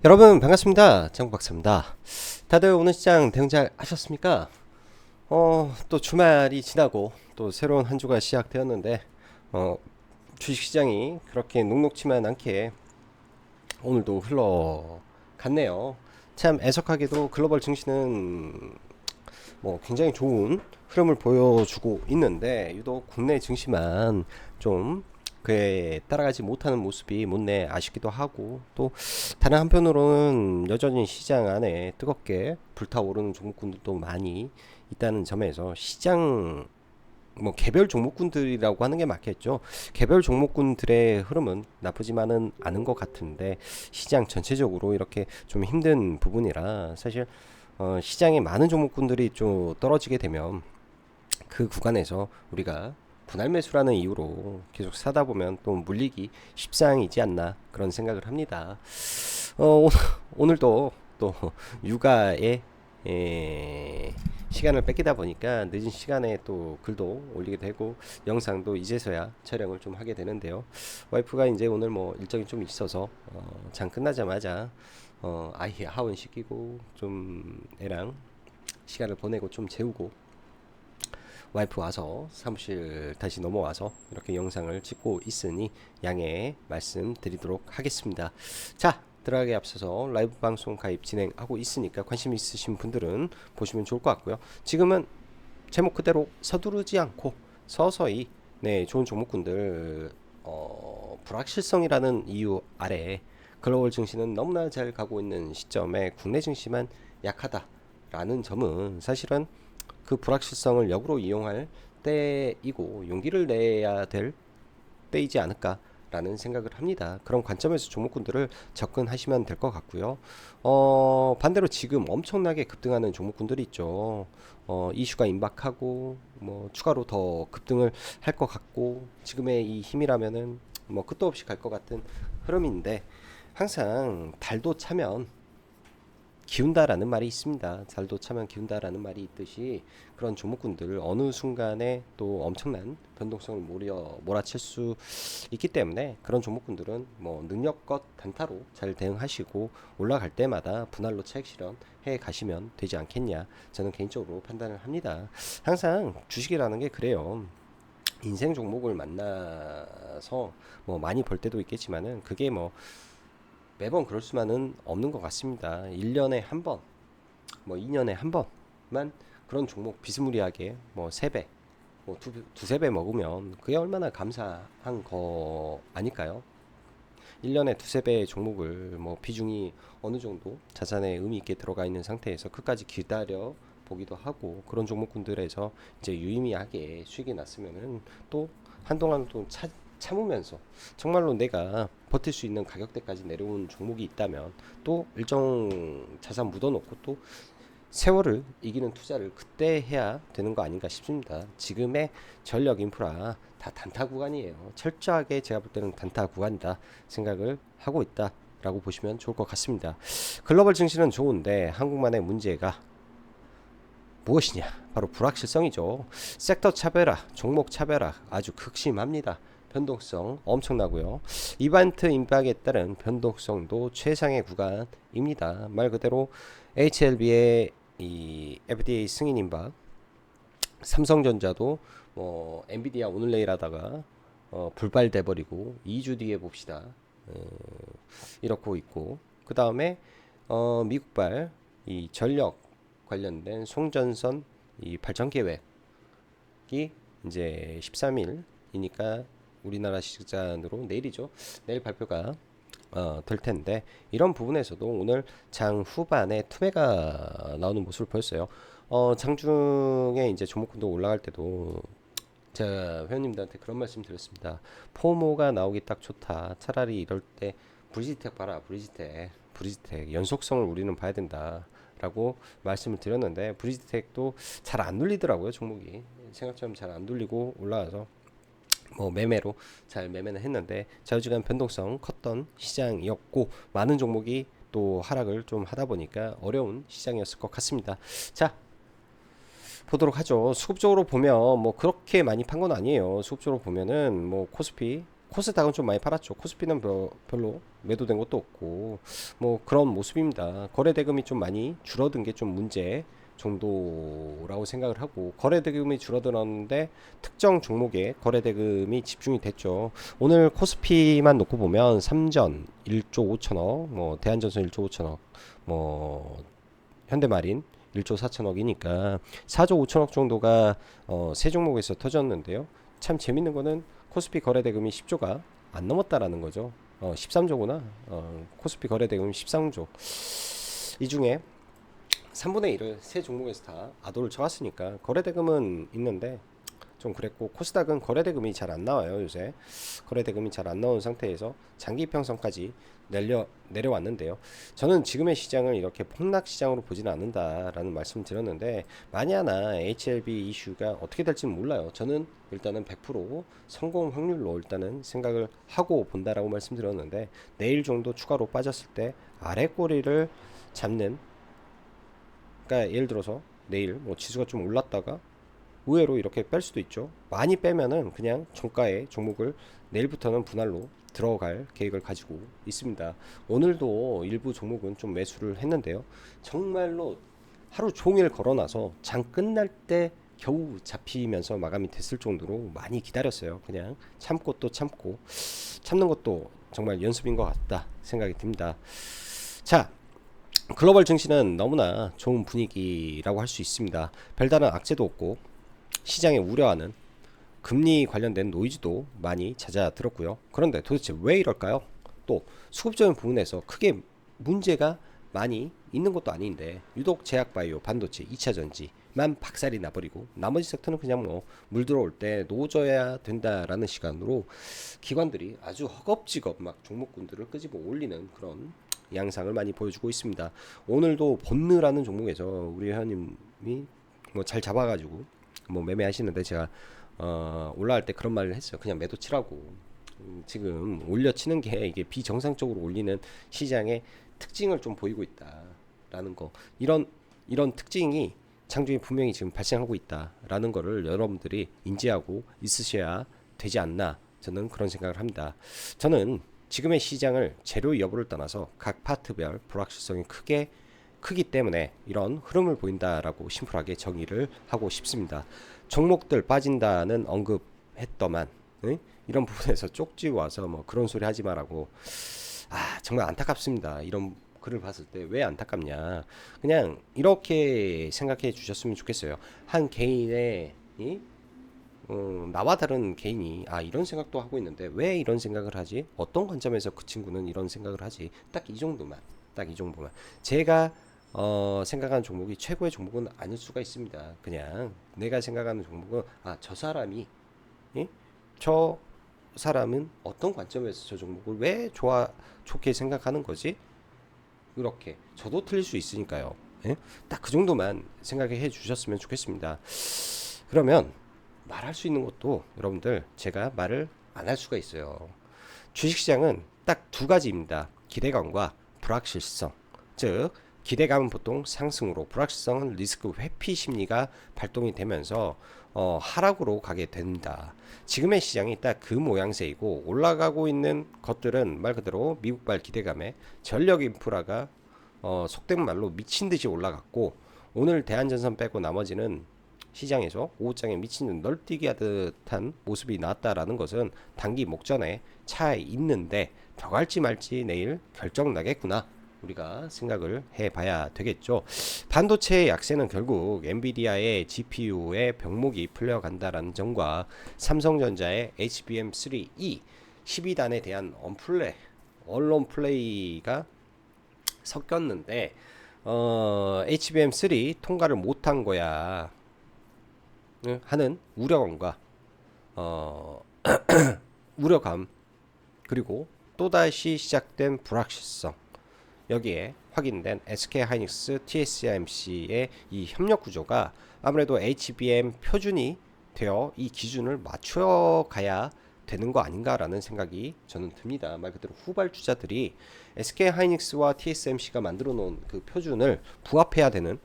여러분 반갑습니다. 장박사입니다. 다들 오늘 시장 대응 잘 하셨습니까? 또 주말이 지나고 또 새로운 한 주가 시작되었는데 어, 주식시장이 그렇게 녹록치만 않게 오늘도 흘러갔네요. 참 애석하게도 글로벌 증시는 뭐 굉장히 좋은 흐름을 보여주고 있는데 유독 국내 증시만 좀 그에 따라가지 못하는 모습이 못내 아쉽기도 하고, 또 다른 한편으로는 여전히 시장 안에 뜨겁게 불타오르는 종목군들도 많이 있다는 점에서 시장 뭐 개별 종목군들이라고 하는 게 맞겠죠. 개별 종목군들의 흐름은 나쁘지만은 않은 것 같은데 시장 전체적으로 이렇게 좀 힘든 부분이라 사실 시장에 많은 종목군들이 좀 떨어지게 되면 그 구간에서 우리가 분할 매수라는 이유로 계속 사다 보면 또 물리기 쉽사항이지 않나 그런 생각을 합니다. 오늘도 또 육아에 시간을 뺏기다 보니까 늦은 시간에 또 글도 올리게 되고 영상도 이제서야 촬영을 좀 하게 되는데요. 와이프가 이제 오늘 뭐 일정이 좀 있어서 장 끝나자마자 아이 하원 시키고 좀 애랑 시간을 보내고 좀 재우고 와이프 와서 사무실 다시 넘어와서 이렇게 영상을 찍고 있으니 양해 말씀드리도록 하겠습니다. 자, 들어가기 앞서서 라이브 방송 가입 진행하고 있으니까 관심 있으신 분들은 보시면 좋을 것 같고요. 지금은 제목 그대로 서두르지 않고 서서히 좋은 종목군들 불확실성이라는 이유 아래 글로벌 증시는 너무나 잘 가고 있는 시점에 국내 증시만 약하다라는 점은 사실은 그 불확실성을 역으로 이용할 때이고 용기를 내야 될 때이지 않을까라는 생각을 합니다. 그런 관점에서 종목군들을 접근하시면 될 것 같고요. 반대로 지금 엄청나게 급등하는 종목군들이 있죠. 이슈가 임박하고 뭐 추가로 더 급등을 할 것 같고 지금의 이 힘이라면은 뭐 끝도 없이 갈 것 같은 흐름인데 항상 달도 차면 기운다라는 말이 있습니다. 잘도 차면 기운다라는 말이 있듯이 그런 종목군들 어느 순간에 또 엄청난 변동성을 몰아칠 수 있기 때문에 그런 종목군들은 뭐 능력껏 단타로 잘 대응하시고 올라갈 때마다 분할로 차익 실현해 가시면 되지 않겠냐, 저는 개인적으로 판단을 합니다. 항상 주식이라는 게 그래요. 인생 종목을 만나서 뭐 많이 벌 때도 있겠지만은 그게 뭐 매번 그럴 수만은 없는 것 같습니다. 1년에 한 번, 뭐 2년에 한 번만 그런 종목 비스무리하게 뭐 3배, 뭐 두세 배 먹으면 그게 얼마나 감사한 거 아닐까요? 1년에 두세 배의 종목을 뭐 비중이 어느 정도 자산에 의미 있게 들어가 있는 상태에서 끝까지 기다려 보기도 하고 그런 종목군들에서 이제 유의미하게 수익이 났으면은 또 한동안 또 참으면서 정말로 내가 버틸 수 있는 가격대까지 내려온 종목이 있다면 또 일정 자산 묻어놓고 또 세월을 이기는 투자를 그때 해야 되는 거 아닌가 싶습니다. 지금의 전력 인프라 다 단타 구간이에요. 철저하게 제가 볼 때는 단타 구간이다 생각을 하고 있다라고 보시면 좋을 것 같습니다. 글로벌 증시는 좋은데 한국만의 문제가 무엇이냐? 바로 불확실성이죠. 섹터 차별화, 종목 차별화 아주 극심합니다. 변동성 엄청나고요. 이벤트 임박에 따른 변동성도 최상의 구간입니다. 말 그대로 HLB의 이 FDA 승인 임박, 삼성전자도 뭐 엔비디아 오늘 내일 하다가 불발돼 버리고 2주 뒤에 봅시다. 어, 이렇고 있고 그 다음에 미국발 이 전력 관련된 송전선 이 발전 계획이 이제 13일이니까 우리나라 시간으로 내일이죠. 내일 발표가 될 텐데 이런 부분에서도 오늘 장 후반에 투매가 나오는 모습을 보였어요. 장중에 이제 종목군도 올라갈 때도 제가 회원님들한테 그런 말씀 드렸습니다. 포모가 나오기 딱 좋다. 차라리 이럴 때 브리지텍 봐라. 브리지텍 연속성을 우리는 봐야 된다라고 말씀을 드렸는데 브리지텍도 잘 안 눌리더라고요. 종목이 생각처럼 잘 안 눌리고 올라와서 뭐 매매로 잘 매매는 했는데 자유지간 변동성 컸던 시장이었고 많은 종목이 또 하락을 좀 하다 보니까 어려운 시장이었을 것 같습니다. 자, 보도록 하죠. 수급적으로 보면 뭐 그렇게 많이 판 건 아니에요. 수급적으로 보면은 뭐 코스피 코스닥은 좀 많이 팔았죠. 코스피는 별로 매도된 것도 없고 뭐 그런 모습입니다. 거래 대금이 좀 많이 줄어든 게 좀 문제 정도라고 생각을 하고, 거래 대금이 줄어들었는데 특정 종목에 거래 대금이 집중이 됐죠. 오늘 코스피만 놓고 보면 삼전 1조 5천억, 뭐 대한전선 1조 5천억, 뭐 현대마린 1조 4천억이니까 4조 5천억 정도가 세 종목에서 터졌는데요. 참 재밌는 거는 코스피 거래 대금이 10조가 안 넘었다라는 거죠. 13조구나. 코스피 거래 대금이 13조. 이 중에 3분의 1을 세 종목에서 다 아도를 쳐왔으니까 거래 대금은 있는데 좀 그랬고, 코스닥은 거래 대금이 잘 안 나와요. 요새 거래 대금이 잘 안 나온 상태에서 장기 평선까지 내려왔는데요. 저는 지금의 시장을 이렇게 폭락 시장으로 보지는 않는다라는 말씀 드렸는데, 만약나 HLB 이슈가 어떻게 될지는 몰라요. 저는 일단은 100% 성공 확률로 일단은 생각을 하고 본다라고 말씀드렸는데, 내일 정도 추가로 빠졌을 때 아래 꼬리를 잡는, 그러니까 예를 들어서 내일 뭐 지수가 좀 올랐다가 의외로 이렇게 뺄 수도 있죠. 많이 빼면은 그냥 종가의 종목을 내일부터는 분할로 들어갈 계획을 가지고 있습니다. 오늘도 일부 종목은 좀 매수를 했는데요. 정말로 하루 종일 걸어놔서 장 끝날 때 겨우 잡히면서 마감이 됐을 정도로 많이 기다렸어요. 그냥 참고 또 참고, 참는 것도 정말 연습인 것 같다 생각이 듭니다. 자, 글로벌 증시는 너무나 좋은 분위기라고 할 수 있습니다. 별다른 악재도 없고 시장에 우려하는 금리 관련된 노이즈도 많이 잦아들었고요. 그런데 도대체 왜 이럴까요? 또 수급적인 부분에서 크게 문제가 많이 있는 것도 아닌데 유독 제약바이오, 반도체, 2차전지만 박살이 나버리고 나머지 섹터는 그냥 뭐 물 들어올 때 놓아줘야 된다라는 시간으로 기관들이 아주 허겁지겁 막 종목군들을 끄집어 올리는 그런 양상을 많이 보여주고 있습니다. 오늘도 본느라는 종목에서 우리 회원님이 뭐 잘 잡아가지고 뭐 매매하시는데, 제가 올라갈 때 그런 말을 했어요. 그냥 매도 치라고. 지금 올려치는 게 이게 비정상적으로 올리는 시장의 특징을 좀 보이고 있다라는 거, 이런 특징이 장중에 분명히 지금 발생하고 있다라는 거를 여러분들이 인지하고 있으셔야 되지 않나, 저는 그런 생각을 합니다. 저는 지금의 시장을 재료 여부를 떠나서 각 파트별 불확실성이 크기 때문에 이런 흐름을 보인다라고 심플하게 정의를 하고 싶습니다. 종목들 빠진다는 언급했더만 이런 부분에서 쪽지 와서 뭐 그런 소리 하지 마라고. 정말 안타깝습니다. 이런 글을 봤을 때 왜 안타깝냐, 그냥 이렇게 생각해 주셨으면 좋겠어요. 한 개인의 나와 다른 개인이 이런 생각도 하고 있는데 왜 이런 생각을 하지? 어떤 관점에서 그 친구는 이런 생각을 하지? 딱 이 정도만. 제가 생각하는 종목이 최고의 종목은 아닐 수가 있습니다. 그냥 내가 생각하는 종목은 저 사람이 저 사람은 어떤 관점에서 저 종목을 왜 좋게 생각하는 거지? 이렇게 저도 틀릴 수 있으니까요. 딱 그 정도만 생각해 주셨으면 좋겠습니다. 그러면 말할 수 있는 것도 여러분들, 제가 말을 안 할 수가 있어요. 주식시장은 딱 두 가지입니다. 기대감과 불확실성. 즉 기대감은 보통 상승으로, 불확실성은 리스크 회피 심리가 발동이 되면서 하락으로 가게 된다. 지금의 시장이 딱 그 모양새이고, 올라가고 있는 것들은 말 그대로 미국발 기대감에 전력 인프라가 속된 말로 미친 듯이 올라갔고, 오늘 대한전선 빼고 나머지는 시장에서 오후장에 미친 널뛰기 하듯한 모습이 나왔다라는 것은 단기 목전에 차 있는데 더 갈지 말지 내일 결정 나겠구나, 우리가 생각을 해봐야 되겠죠. 반도체의 약세는 결국 엔비디아의 GPU의 병목이 풀려간다라는 점과 삼성전자의 HBM3E 12단에 대한 언론 플레이가 섞였는데 HBM3 통과를 못한 거야 하는 우려감과 우려감, 그리고 또다시 시작된 불확실성, 여기에 확인된 SK하이닉스, TSMC의 이 협력 구조가 아무래도 HBM 표준이 되어 이 기준을 맞춰가야 되는 거 아닌가라는 생각이 저는 듭니다. 말 그대로 후발주자들이 SK하이닉스와 TSMC가 만들어 놓은 그 표준을 부합해야 되는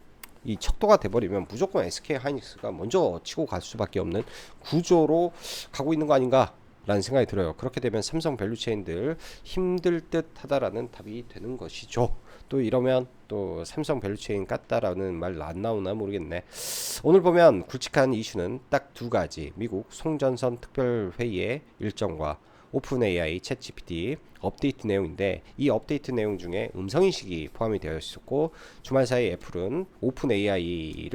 이 척도가 돼버리면 무조건 SK하이닉스가 먼저 치고 갈 수밖에 없는 구조로 가고 있는 거 아닌가, 라는 생각이 들어요. 그렇게 되면 삼성 밸류체인들 힘들 듯 하다라는 답이 되는 것이죠. 또 이러면 또 삼성 밸류체인 깠다라는 말 안 나오나 모르겠네. 오늘 보면 굵직한 이슈는 딱 두 가지. 미국 송전선 특별회의의 일정과 오픈 AI 챗 GPT 업데이트 내용인데, 이 업데이트 내용 중에 음성인식이 포함이 되어 있었고, 주말 사이 애플은 오픈 AI에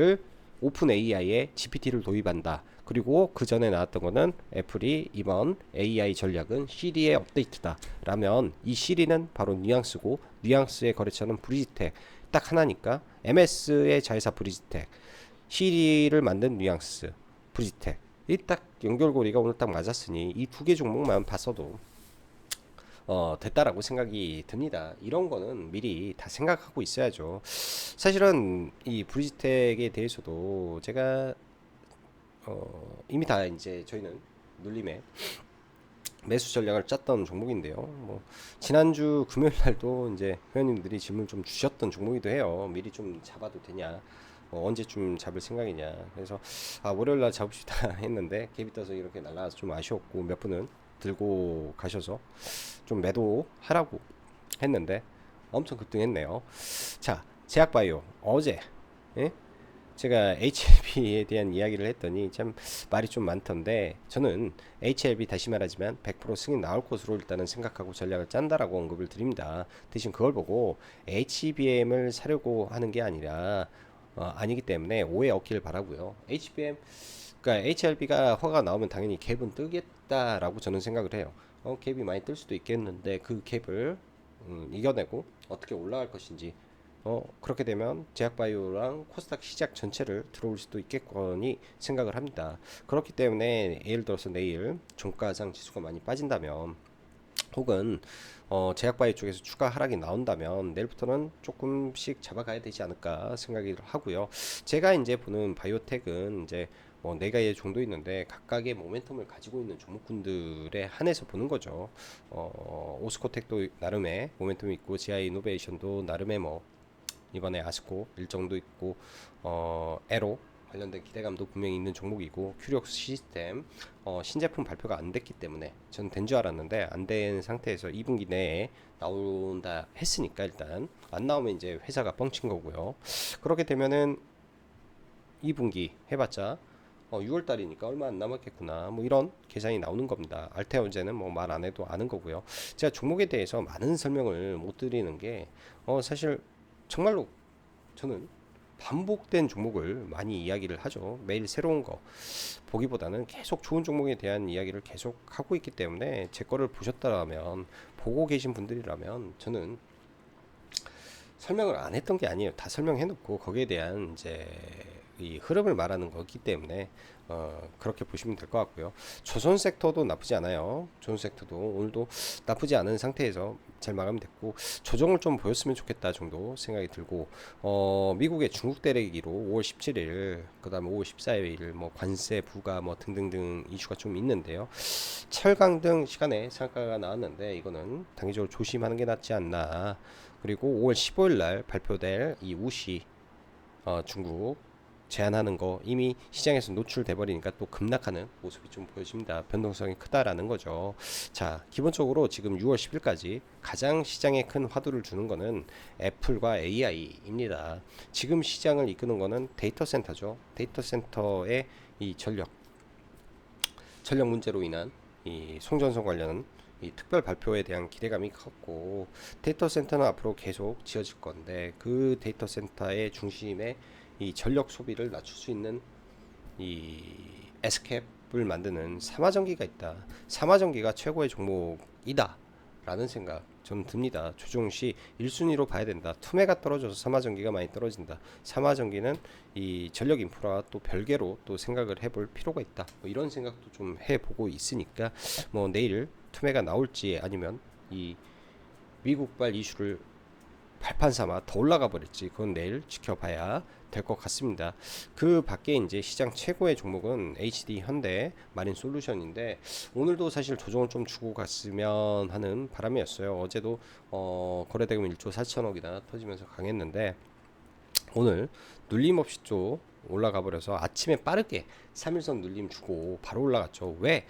GPT를 도입한다. 그리고 그 전에 나왔던 거는 애플이 이번 AI 전략은 시리의 업데이트다 라면, 이 시리는 바로 뉘앙스고, 뉘앙스의 거래처는 브리지텍 딱 하나니까, MS의 자회사 브리지텍, 시리를 만든 뉘앙스 브리지텍, 이 딱 연결고리가 오늘 딱 맞았으니 이 두 개 종목만 봤어도 됐다라고 생각이 듭니다. 이런 거는 미리 다 생각하고 있어야죠. 사실은 이 브리지텍에 대해서도 제가 이미 다 이제 저희는 눌림에 매수 전략을 짰던 종목인데요. 뭐 지난주 금요일 날도 이제 회원님들이 질문 좀 주셨던 종목이기도 해요. 미리 좀 잡아도 되냐, 언제쯤 잡을 생각이냐. 그래서 월요일 날 잡읍시다 했는데 갭이 떠서 이렇게 날라와서 좀 아쉬웠고, 몇 분은 들고 가셔서 좀 매도하라고 했는데 엄청 급등했네요. 자, 제약바이오 어제, 예? 제가 HLB에 대한 이야기를 했더니 참 말이 좀 많던데, 저는 HLB 다시 말하지만 100% 승인 나올 것으로 일단은 생각하고 전략을 짠다라고 언급을 드립니다. 대신 그걸 보고 HBM을 사려고 하는 게 아니라 아니기 때문에 오해 없기를 바라고요. 그러니까 HLB가 허가가 나오면 당연히 갭은 뜨겠다라고 저는 생각을 해요. 갭이 많이 뜰 수도 있겠는데 그 갭을 이겨내고 어떻게 올라갈 것인지, 그렇게 되면 제약바이오랑 코스닥 시작 전체를 들어올 수도 있겠거니 생각을 합니다. 그렇기 때문에 예를 들어서 내일 종가상 지수가 많이 빠진다면, 혹은 제약바이오 쪽에서 추가 하락이 나온다면 내일부터는 조금씩 잡아가야 되지 않을까 생각을 하고요. 제가 이제 보는 바이오텍은 이제 네 가지 정도 있는데, 각각의 모멘텀을 가지고 있는 종목군들에 한해서 보는 거죠. 오스코텍도 나름의 모멘텀이 있고, GI 이노베이션도 나름의 이번에 아스코 일정도 있고, 에로 관련된 기대감도 분명히 있는 종목이고, 큐리옥스 시스템 신제품 발표가 안 됐기 때문에 저는 된 줄 알았는데 안 된 상태에서 2분기 내에 나온다 했으니까, 일단 안 나오면 이제 회사가 뻥친 거고요. 그렇게 되면은 2분기 해봤자 6월 달이니까 얼마 안 남았겠구나, 뭐 이런 계산이 나오는 겁니다. 알테오제는 뭐 말 안 해도 아는 거고요. 제가 종목에 대해서 많은 설명을 못 드리는 게 사실 정말로 저는 반복된 종목을 많이 이야기를 하죠. 매일 새로운 거 보기보다는 계속 좋은 종목에 대한 이야기를 계속 하고 있기 때문에, 제 거를 보셨다면, 보고 계신 분들이라면 저는 설명을 안 했던 게 아니에요. 다 설명해 놓고 거기에 대한 이제 이 흐름을 말하는 거기 때문에 그렇게 보시면 될 것 같고요. 조선 섹터도 나쁘지 않아요. 조선 섹터도 오늘도 나쁘지 않은 상태에서 잘 마감됐고, 조정을 좀 보였으면 좋겠다 정도 생각이 들고, 미국의 중국 대내기로 5월 17일, 그다음에 5월 14일 뭐 관세 부과 뭐 등등등 이슈가 좀 있는데요. 철강 등 시간에 상가가 나왔는데 이거는 단기적으로 조심하는 게 낫지 않나. 그리고 5월 15일 날 발표될 이 우시 중국 제한하는 거 이미 시장에서 노출돼 버리니까 또 급락하는 모습이 좀 보여집니다. 변동성이 크다라는 거죠. 자, 기본적으로 지금 6월 10일까지 가장 시장에 큰 화두를 주는 거는 애플과 AI입니다. 지금 시장을 이끄는 거는 데이터 센터죠. 데이터 센터의 이 전력 문제로 인한 이 송전선 관련 이 특별 발표에 대한 기대감이 컸고, 데이터 센터는 앞으로 계속 지어질 건데, 그 데이터 센터의 중심에 이 전력 소비를 낮출 수 있는 이 S캡을 만드는 삼화전기가 있다. 삼화전기가 최고의 종목이다 라는 생각 저는 듭니다. 조정 시 1순위로 봐야 된다. 투매가 떨어져서 삼화전기가 많이 떨어진다. 삼화전기는 이 전력 인프라와 또 별개로 또 생각을 해볼 필요가 있다. 뭐 이런 생각도 좀 해보고 있으니까, 뭐 내일 투매가 나올지 아니면 이 미국발 이슈를 발판 삼아 더 올라가 버릴지, 그건 내일 지켜봐야 될 것 같습니다. 그 밖에 이제 시장 최고의 종목은 HD 현대 마린 솔루션인데, 오늘도 사실 조정을 좀 주고 갔으면 하는 바람이었어요. 어제도 거래대금 1조 4천억이나 터지면서 강했는데, 오늘 눌림 없이 또 올라가 버려서 아침에 빠르게 3일선 눌림 주고 바로 올라갔죠. 왜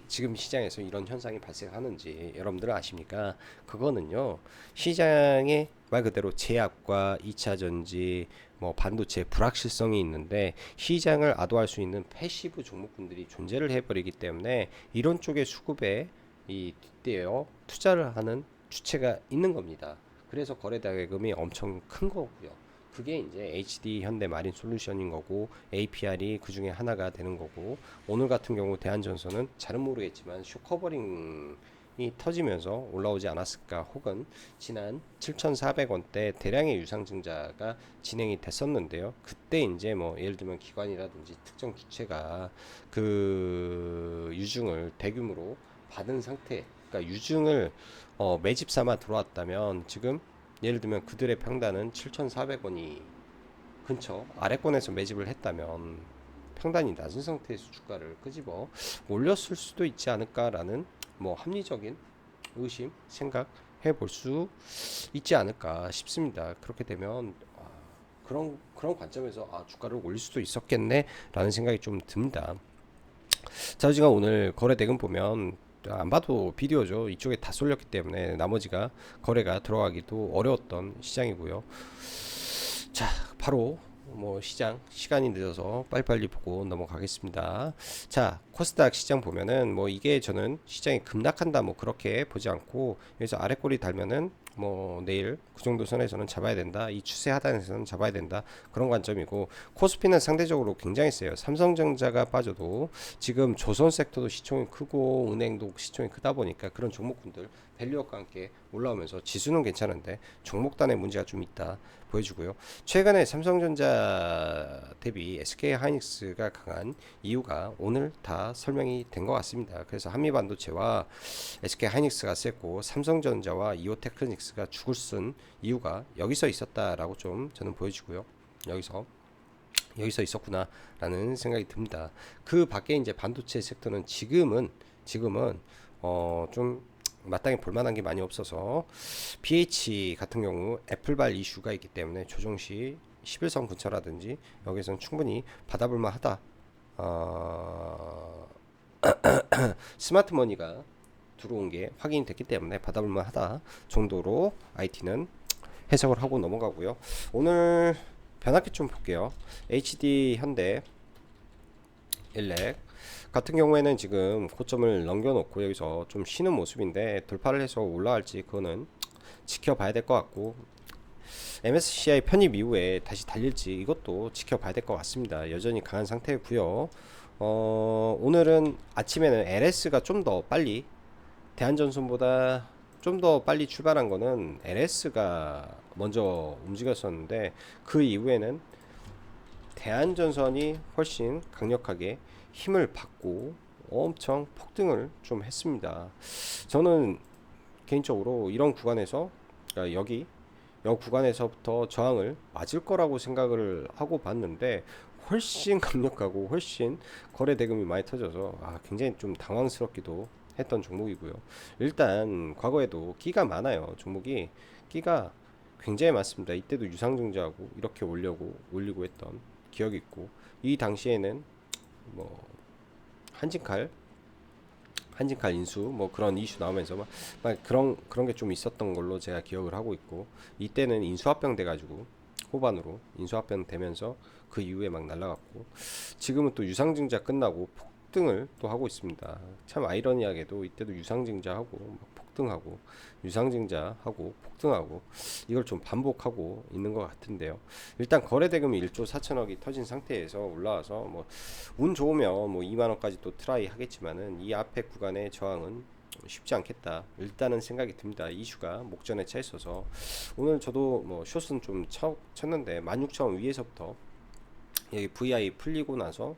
지금 시장에서 이런 현상이 발생하는지 여러분들은 아십니까? 그거는요, 시장에 말 그대로 제약과 2차 전지, 뭐 반도체 불확실성이 있는데 시장을 아도할 수 있는 패시브 종목군들이 존재를 해버리기 때문에 이런 쪽의 수급에 뒷대어 투자를 하는 주체가 있는 겁니다. 그래서 거래 대금이 엄청 큰 거고요. 그게 이제 HD 현대 마린 솔루션인 거고, APR이 그 중에 하나가 되는 거고, 오늘 같은 경우 대한전선은 잘은 모르겠지만 쇼커버링이 터지면서 올라오지 않았을까, 혹은 지난 7,400원대 대량의 유상증자가 진행이 됐었는데요. 그때 이제 뭐 예를 들면 기관이라든지 특정 주체가 그 유증을 대규모로 받은 상태, 그러니까 유증을 매집 삼아 들어왔다면 지금 예를 들면 그들의 평단은 7,400원이 근처 아래권에서 매집을 했다면 평단이 낮은 상태에서 주가를 끄집어 올렸을 수도 있지 않을까라는 뭐 합리적인 의심 생각해 볼 수 있지 않을까 싶습니다. 그렇게 되면 그런 관점에서 주가를 올릴 수도 있었겠네라는 생각이 좀 듭니다. 자, 제가 오늘 거래 대금 보면 안 봐도 비디오죠. 이쪽에 다 쏠렸기 때문에 나머지가 거래가 들어가기도 어려웠던 시장이고요. 자, 바로 뭐 시간이 늦어서 빨리빨리 보고 넘어가겠습니다. 자, 코스닥 시장 보면은 뭐 이게 저는 시장이 급락한다 뭐 그렇게 보지 않고, 여기서 아래꼬리 달면은 뭐 내일 그 정도 선에서는 잡아야 된다, 이 추세 하단에서는 잡아야 된다, 그런 관점이고, 코스피는 상대적으로 굉장히 세요. 삼성전자가 빠져도 지금 조선 섹터도 시총이 크고 은행도 시총이 크다 보니까 그런 종목군들 밸류업과 함께 올라오면서 지수는 괜찮은데 종목단의 문제가 좀 있다 보여주고요. 최근에 삼성전자 대비 SK하이닉스가 강한 이유가 오늘 다 설명이 된 것 같습니다. 그래서 한미반도체와 SK하이닉스가 셌고 삼성전자와 이오테크닉스가 죽을 쓴 이유가 여기서 있었다라고 좀 저는 보여지고요. 여기서 있었구나라는 생각이 듭니다. 그 밖에 이제 반도체 섹터는 지금은 좀 마땅히 볼만한 게 많이 없어서, BH 같은 경우 애플발 이슈가 있기 때문에 조정시 11선 근처라든지 여기서는 충분히 받아볼만 하다. 스마트머니가 들어온 게 확인이 됐기 때문에 받아볼만 하다 정도로 IT는 해석을 하고 넘어가고요. 오늘 변화기 좀 볼게요. HD 현대 일렉 같은 경우에는 지금 고점을 넘겨놓고 여기서 좀 쉬는 모습인데, 돌파를 해서 올라갈지 그거는 지켜봐야 될 것 같고, MSCI 편입 이후에 다시 달릴지 이것도 지켜봐야 될 것 같습니다. 여전히 강한 상태고요. 오늘은 아침에는 LS가 좀 더 빨리, 대한전선보다 좀 더 빨리 출발한 거는 LS가 먼저 움직였었는데, 그 이후에는 대한전선이 훨씬 강력하게 힘을 받고 엄청 폭등을 좀 했습니다. 저는 개인적으로 이런 구간에서, 그러니까 여기 구간에서부터 저항을 맞을 거라고 생각을 하고 봤는데, 훨씬 강력하고 훨씬 거래 대금이 많이 터져서 굉장히 좀 당황스럽기도 했던 종목이고요. 일단 과거에도 끼가 많아요. 종목이 끼가 굉장히 많습니다. 이때도 유상증자하고 이렇게 올리고 했던 기억이 있고, 이 당시에는 뭐 한진칼 인수 뭐 그런 이슈 나오면서 막 그런 게 좀 있었던 걸로 제가 기억을 하고 있고, 이때는 인수합병 돼가지고 후반으로 인수합병 되면서 그 이후에 막 날라갔고, 지금은 또 유상증자 끝나고 폭등을 또 하고 있습니다. 참 아이러니하게도 이때도 유상증자하고 폭등하고 유상증자하고 폭등하고 이걸 좀 반복하고 있는 것 같은데요. 일단 거래대금이 1조 4천억이 터진 상태에서 올라와서 뭐 운 좋으면 뭐 2만원까지 또 트라이 하겠지만은 이 앞에 구간의 저항은 쉽지 않겠다 일단은 생각이 듭니다. 이슈가 목전에 차 있어서 오늘 저도 뭐 숏은 좀 쳤는데 16,000원 위에서부터 여기 VI 풀리고 나서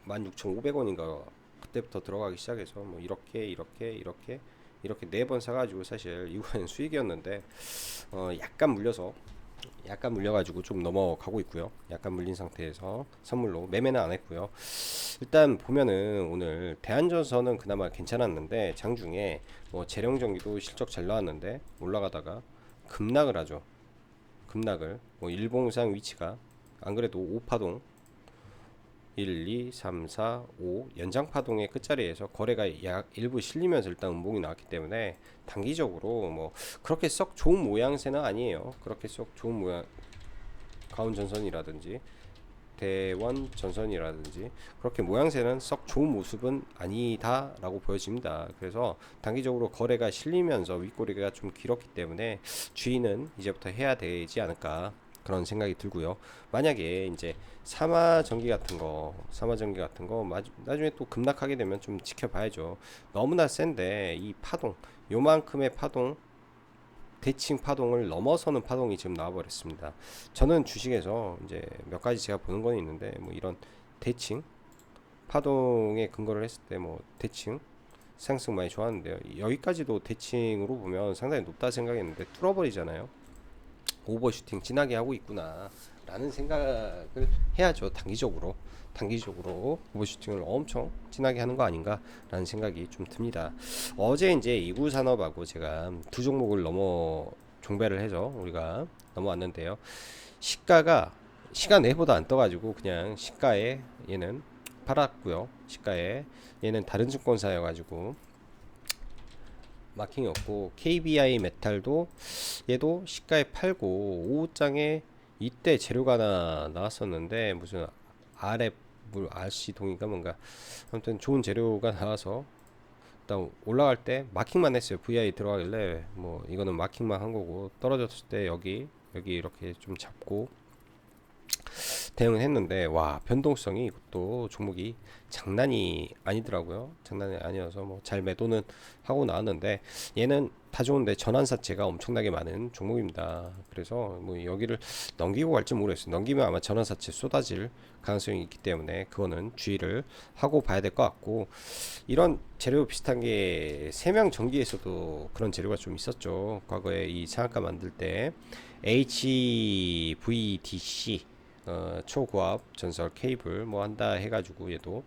16,500원인가 그때부터 들어가기 시작해서 뭐 이렇게 4번 사가지고 사실 이거는 수익이었는데 약간 물려가지고 좀 넘어가고 있고요. 약간 물린 상태에서 선물로 매매는 안 했고요. 일단 보면은 오늘 대한전선은 그나마 괜찮았는데 장중에 뭐 재령전기도 실적 잘 나왔는데 올라가다가 급락을 하죠. 급락을 뭐 일봉상 위치가 안 그래도 5파동 1, 2, 3, 4, 5 연장 파동의 끝자리에서 거래가 약 일부 실리면서 일단 음봉이 나왔기 때문에 단기적으로 뭐 그렇게 썩 좋은 모양새는 아니에요. 그렇게 썩 좋은 모양 가운 전선이라든지 대원 전선이라든지 그렇게 모양새는 썩 좋은 모습은 아니다라고 보여집니다. 그래서 단기적으로 거래가 실리면서 윗꼬리가 좀 길었기 때문에 주의는 이제부터 해야 되지 않을까 그런 생각이 들고요. 만약에 이제 삼화전기 같은 거 나중에 또 급락하게 되면 좀 지켜봐야죠. 너무나 센데 이 파동, 요만큼의 파동, 대칭 파동을 넘어서는 파동이 지금 나와버렸습니다. 저는 주식에서 이제 몇 가지 제가 보는 건 있는데 뭐 이런 대칭 파동에 근거를 했을 때 뭐 대칭 상승 많이 좋았는데요. 여기까지도 대칭으로 보면 상당히 높다 생각했는데 뚫어버리잖아요. 오버슈팅 진하게 하고 있구나 라는 생각을 해야죠. 단기적으로 오버슈팅을 엄청 진하게 하는 거 아닌가 라는 생각이 좀 듭니다. 어제 이제 이구산업하고 제가 두 종목을 종배를 해서 우리가 넘어왔는데요. 시가가 시간 내보다 안 떠가지고 그냥 시가에 얘는 팔았고요. 시가에 얘는 다른 증권사여가지고 마킹이 없고, KBI 메탈도 얘도 시가에 팔고 오후장에 이때 재료가 하나 나왔었는데 무슨 RF 물 RC 동인가 뭔가 아무튼 좋은 재료가 나와서 일단 올라갈 때 마킹만 했어요. VI 들어가길래 뭐 이거는 마킹만 한 거고, 떨어졌을 때 여기 이렇게 좀 잡고 대응을 했는데, 와, 변동성이 이것도 종목이 장난이 아니더라고요. 장난이 아니어서 뭐 잘 매도는 하고 나왔는데, 얘는 다 좋은데 전환사채가 엄청나게 많은 종목입니다. 그래서 뭐 여기를 넘기고 갈지 모르겠어요. 넘기면 아마 전환사채 쏟아질 가능성이 있기 때문에 그거는 주의를 하고 봐야 될 것 같고, 이런 재료 비슷한 게 세명전기에서도 그런 재료가 좀 있었죠. 과거에 이 상한가 만들 때 HVDC 초고압 전설 케이블 뭐 한다 해가지고 얘도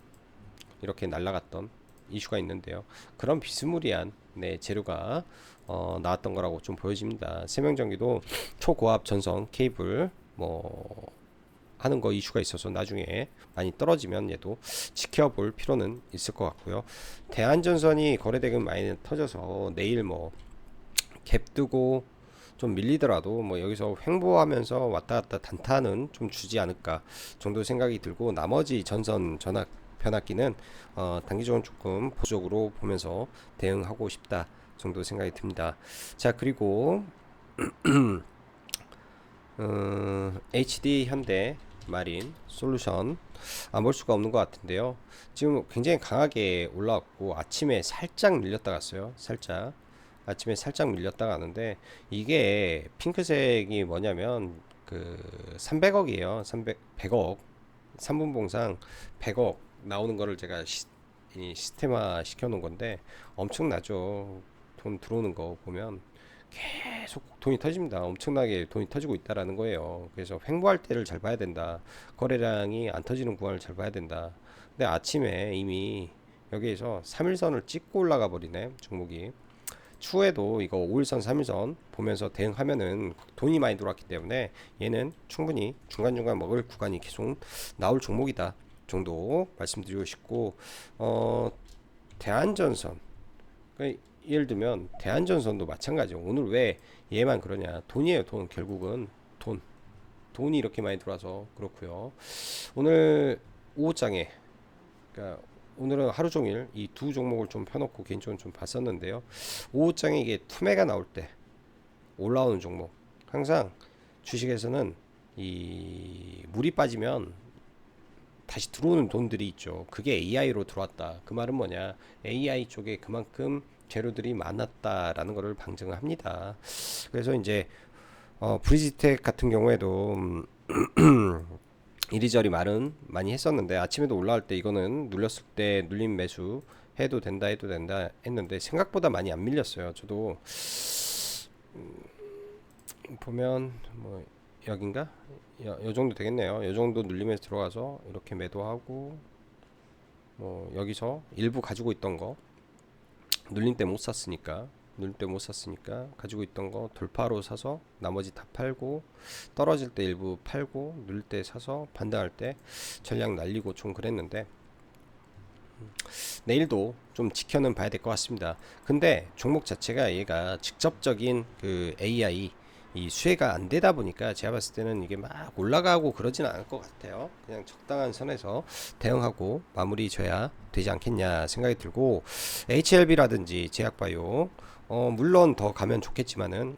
이렇게 날라갔던 이슈가 있는데요. 그런 비스무리한 재료가 나왔던 거라고 좀 보여집니다. 세명전기도 초고압 전선 케이블 뭐 하는 거 이슈가 있어서 나중에 많이 떨어지면 얘도 지켜볼 필요는 있을 것 같고요. 대한전선이 거래대금 많이 터져서 내일 뭐 갭 뜨고 좀 밀리더라도 뭐 여기서 횡보하면서 왔다 갔다 단타는 좀 주지 않을까 정도 생각이 들고, 나머지 전선 전압 변압기는 단기적으로 조금 보수적으로 보면서 대응하고 싶다 정도 생각이 듭니다. 자, 그리고 HD 현대 마린 솔루션 안 볼 수가 없는 것 같은데요. 지금 굉장히 강하게 올라왔고 아침에 살짝 밀렸다 갔어요. 아침에 살짝 밀렸다 가는데, 이게 핑크색이 뭐냐면 그 300억이에요. 100억 3분봉상 100억 나오는 거를 제가 이 시스테마 시켜 놓은 건데 엄청나죠. 돈 들어오는 거 보면 계속 돈이 터집니다. 엄청나게 돈이 터지고 있다라는 거예요. 그래서 횡보할 때를 잘 봐야 된다. 거래량이 안 터지는 구간을 잘 봐야 된다. 근데 아침에 이미 여기에서 3일선을 찍고 올라가 버리네, 종목이. 추후에도 이거 5일선 3일선 보면서 대응하면은 돈이 많이 들어왔기 때문에 얘는 충분히 중간중간 먹을 구간이 계속 나올 종목이다 정도 말씀드리고 싶고, 대한전선, 그러니까 예를 들면 대한전선도 마찬가지죠. 오늘 왜 얘만 그러냐, 돈이에요. 돈. 결국은 돈이 이렇게 많이 들어와서 그렇고요. 오늘 오후장에, 그러니까 오늘은 하루 종일 이 두 종목을 좀 펴놓고 개인적으로 좀 봤었는데요. 오후장에 이게 투매가 나올 때 올라오는 종목, 항상 주식에서는 이 물이 빠지면 다시 들어오는 돈들이 있죠. 그게 AI로 들어왔다. 그 말은 뭐냐, AI 쪽에 그만큼 재료들이 많았다라는 것을 방증을 합니다. 그래서 이제 브리지텍 같은 경우에도 이리저리 말은 많이 했었는데, 아침에도 올라올 때 이거는 눌렸을 때 눌림 매수 해도 된다 했는데 생각보다 많이 안 밀렸어요. 저도 보면 뭐 여긴가 요 정도 되겠네요. 요 정도 눌림에서 들어가서 이렇게 매도하고, 뭐 여기서 일부 가지고 있던 거 눌림 때 못 샀으니까 누를 때 못 샀으니까 가지고 있던 거 돌파로 사서 나머지 다 팔고, 떨어질 때 일부 팔고 누를 때 사서 반등할 때 전량 날리고 좀 그랬는데, 내일도 좀 지켜는 봐야 될 것 같습니다. 근데 종목 자체가 얘가 직접적인 그 AI 이 수혜가 안 되다 보니까 제가 봤을 때는 이게 막 올라가고 그러진 않을 것 같아요. 그냥 적당한 선에서 대응하고 마무리 져야 되지 않겠냐 생각이 들고, HLB라든지 제약바이오 물론 더 가면 좋겠지만은,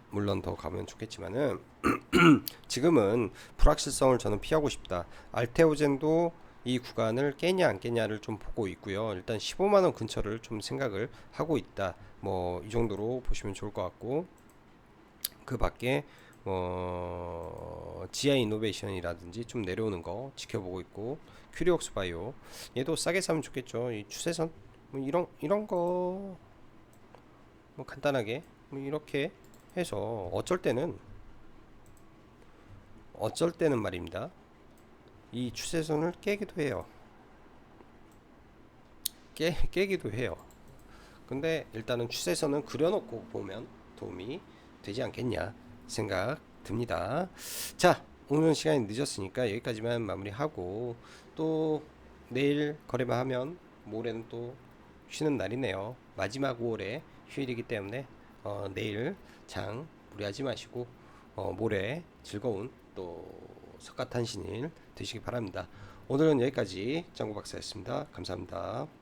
지금은 불확실성을 저는 피하고 싶다. 알테오젠도 이 구간을 깨냐 안 깨냐를 좀 보고 있고요. 일단 15만원 근처를 좀 생각을 하고 있다. 뭐 이 정도로 보시면 좋을 것 같고, 그 밖에 지아 이노베이션이라든지 좀 내려오는 거 지켜보고 있고, 큐리옥스 바이오 얘도 싸게 사면 좋겠죠. 이 추세선 뭐 이런 거 뭐 간단하게 뭐 이렇게 해서 어쩔 때는 말입니다. 이 추세선을 깨기도 해요. 깨기도 해요. 근데 일단은 추세선은 그려놓고 보면 도움이 되지 않겠냐 생각 듭니다. 자, 오늘 시간이 늦었으니까 여기까지만 마무리하고, 또 내일 거래만 하면 모레는 또 쉬는 날이네요. 마지막 5월에 휴일이기 때문에 내일 장 무리하지 마시고 모레 즐거운 또 석가탄신일 되시기 바랍니다. 오늘은 여기까지 짱구 박사였습니다. 감사합니다.